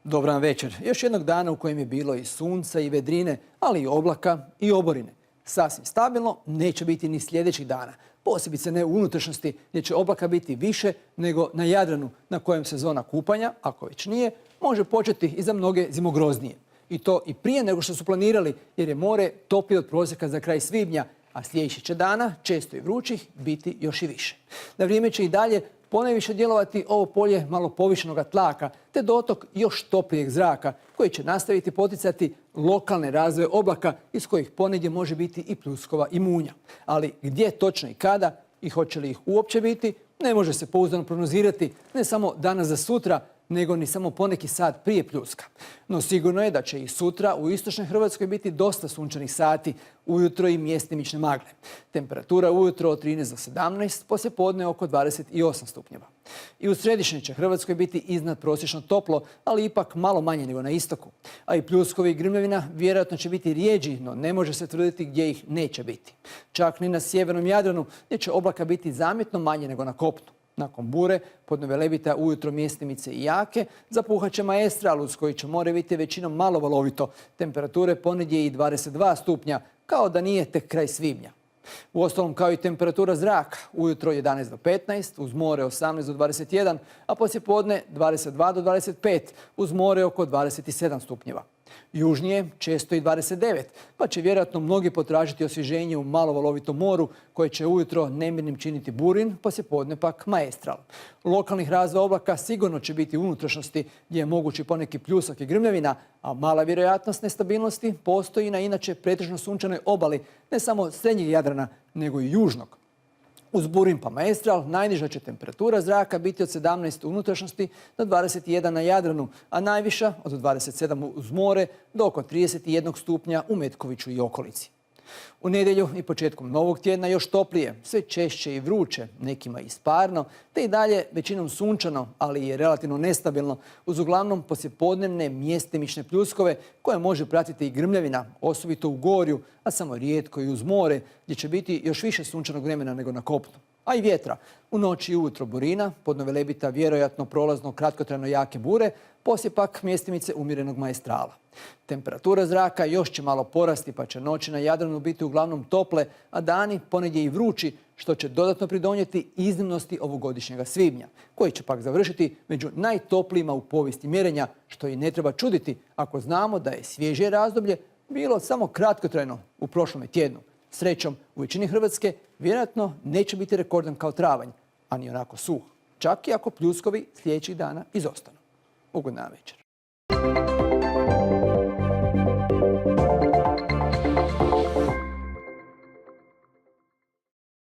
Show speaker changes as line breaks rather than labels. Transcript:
Dobar vam večer. Još jednog dana u kojem je bilo i sunca i vedrine, ali i oblaka i oborine. Sasvim stabilno neće biti ni sljedećih dana. Posebice ne u unutrašnjosti gdje će oblaka biti više nego na Jadranu na kojem sezona kupanja, ako već nije, može početi i za mnoge zimogroznije. I to i prije nego što su planirali jer je more toplije od prosjeka za kraj svibnja, a sljedećih će dana, često i vrućih, biti još i više. Na vrijeme će i dalje ponajviše djelovati ovo polje malo povišenog tlaka te dotok još toplijeg zraka koji će nastaviti poticati lokalne razvoje oblaka iz kojih ponegdje može biti i pljuskova i munja. Ali gdje točno i kada i hoće li ih uopće biti ne može se pouzdano prognozirati ne samo danas za sutra, nego ni samo poneki sat prije pljuska. No sigurno je da će i sutra u istočnoj Hrvatskoj biti dosta sunčanih sati, ujutro i mjestimične magle. Temperatura ujutro od 13 do 17, poslijepodne oko 28 stupnjeva. I u središnjoj će Hrvatskoj biti iznad prosječno toplo, ali ipak malo manje nego na istoku. A i pljuskovi i grmljavina vjerojatno će biti rijeđi, no ne može se tvrditi gdje ih neće biti. Čak ni na sjevernom Jadranu gdje će oblaka biti zamjetno manje nego na kopnu. Nakon bure, pod Velebita ujutro mjestimice i jake, zapuhat će maestral uz koji će more biti većinom malo valovito. Temperature ponegdje i 22 stupnja, kao da nije tek kraj svibnja. Uostalom kao i temperatura zraka, ujutro 11 do 15, uz more 18 do 21, a poslijepodne 22 do 25, uz more oko 27 stupnjeva. Južnije često i 29, pa će vjerojatno mnogi potražiti osvježenje u malo valovitom moru koje će ujutro nemirnim činiti burin, poslijepodne pak maestral. Lokalnih razvoja oblaka sigurno će biti u unutrašnjosti gdje je mogući poneki pljusak i grmljavina, a mala vjerojatnost nestabilnosti postoji na inače pretežno sunčanoj obali ne samo srednjeg Jadrana, nego i južnog. Uz burin pa maestral najniža će temperatura zraka biti od 17 u unutrašnjosti do 21 na Jadranu, a najviša od 27 uz more do oko 31 stupnja u Metkoviću i okolici. U nedjelju i početkom novog tjedna još toplije, sve češće i vruće, nekima i sparno, te i dalje većinom sunčano, ali i relativno nestabilno, uz uglavnom poslijepodnevne mjestimične pljuskove koje može pratiti i grmljavina, osobito u Gorju, a samo rijetko i uz more, gdje će biti još više sunčanog vremena nego na kopnu. A i vjetra. U noći i ujutro burina, pod Velebita vjerojatno prolazno kratkotrajno jake bure, poslije pak mjestimice umjerenog maestrala. Temperatura zraka još će malo porasti pa će noći na Jadranu biti uglavnom tople, a dani ponegdje i vrući, što će dodatno pridonijeti iznimnosti ovogodišnjega svibnja, koji će pak završiti među najtoplijima u povijesti mjerenja, što i ne treba čuditi ako znamo da je svježije razdoblje bilo samo kratkotrajno u prošlom tjednu. Srećom, u većini Hrvatske vjerojatno neće biti rekordan kao travanj, a ni onako suh, čak i ako pljuskovi sljedećih dana izostanu. Ugodna večer.